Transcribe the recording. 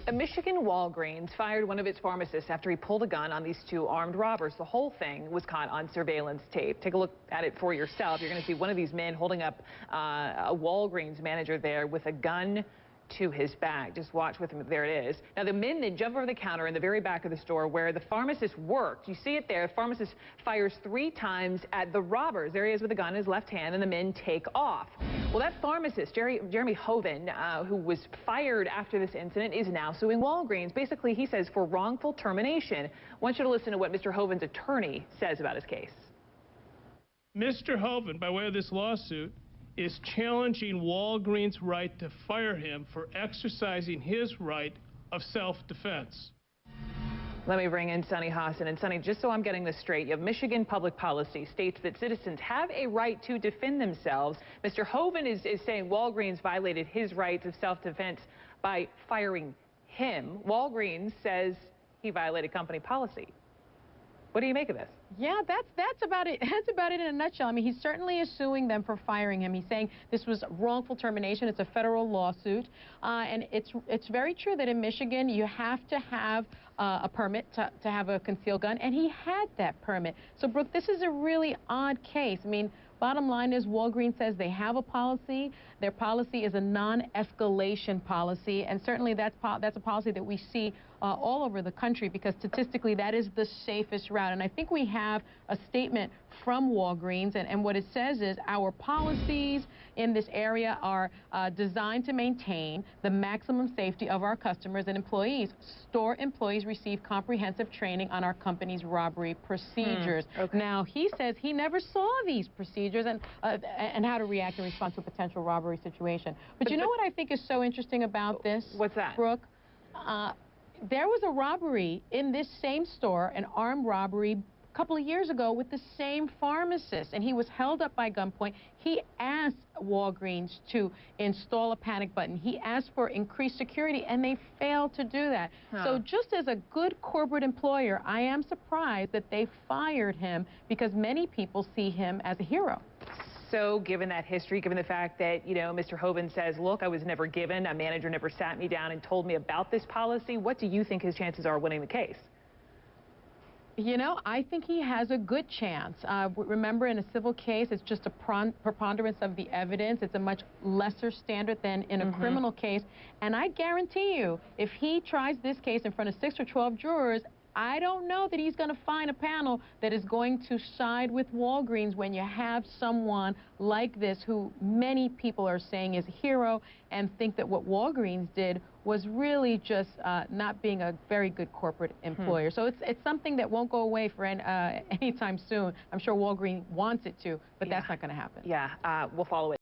A Michigan Walgreens fired one of its pharmacists after he pulled a gun on these two armed robbers. The whole thing was caught on surveillance tape. Take a look at it for yourself. You're going to see one of these men holding up a Walgreens manager there with a gun to his back. Just watch with him. There it is. Now, the men then jump over the counter in the very back of the store where the pharmacist worked. You see it there. The pharmacist fires 3 times at the robbers. There he is with a gun in his left hand, and the men take off. Well, that pharmacist, Jeremy Hoven, who was fired after this incident, is now suing Walgreens. Basically, he says for wrongful termination. I want you to listen to what Mr. Hoven's attorney says about his case. Mr. Hoven, by way of this lawsuit, is challenging Walgreens' right to fire him for exercising his right of self-defense. Let me bring in Sunny Hassan. And Sunny, just so I'm getting this straight, you have Michigan public policy states that citizens have a right to defend themselves. Mr. Hoven is saying Walgreens violated his rights of self-defense by firing him. Walgreens says he violated company policy. What do you make of this? Yeah, that's about it. That's about it in a nutshell. I mean, he certainly is suing them for firing him. He's saying this was wrongful termination. It's a federal lawsuit, and it's very true that in Michigan you have to have a permit to have a concealed gun, and he had that permit. So, Brooke, this is a really odd case. I mean, bottom line is Walgreens says they have a policy. Their policy is a non-escalation policy, and certainly that's a policy that we see all over the country because statistically that is the safest route. And I think we have a statement from Walgreens, and what it says is our policies in this area are designed to maintain the maximum safety of our customers and employees. Store employees receive comprehensive training on our company's robbery procedures. Okay. Now, he says he never saw these procedures and how to react in response to a potential robbery situation. But you know what I think is so interesting about this? What's that? Brooke? There was a robbery in this same store, an armed robbery, a couple of years ago with the same pharmacist, and he was held up by gunpoint. He asked Walgreens to install a panic button. He asked for increased security, and they failed to do that. So just as a good corporate employer, I am surprised that they fired him because many people see him as a hero. So given that history, given the fact that, you know, Mr. Hoven says, look, I was never given, a manager never sat me down and told me about this policy, what do you think his chances are of winning the case? You know, I think he has a good chance. Remember, in a civil case, it's just a preponderance of the evidence. It's a much lesser standard than in a criminal case. And I guarantee you, if he tries this case in front of 6 or 12 jurors, I don't know that he's going to find a panel that is going to side with Walgreens when you have someone like this who many people are saying is a hero and think that what Walgreens did was really just not being a very good corporate employer. So it's something that won't go away for anytime soon. I'm sure Walgreens wants it to, but that's not going to happen. Yeah, we'll follow it.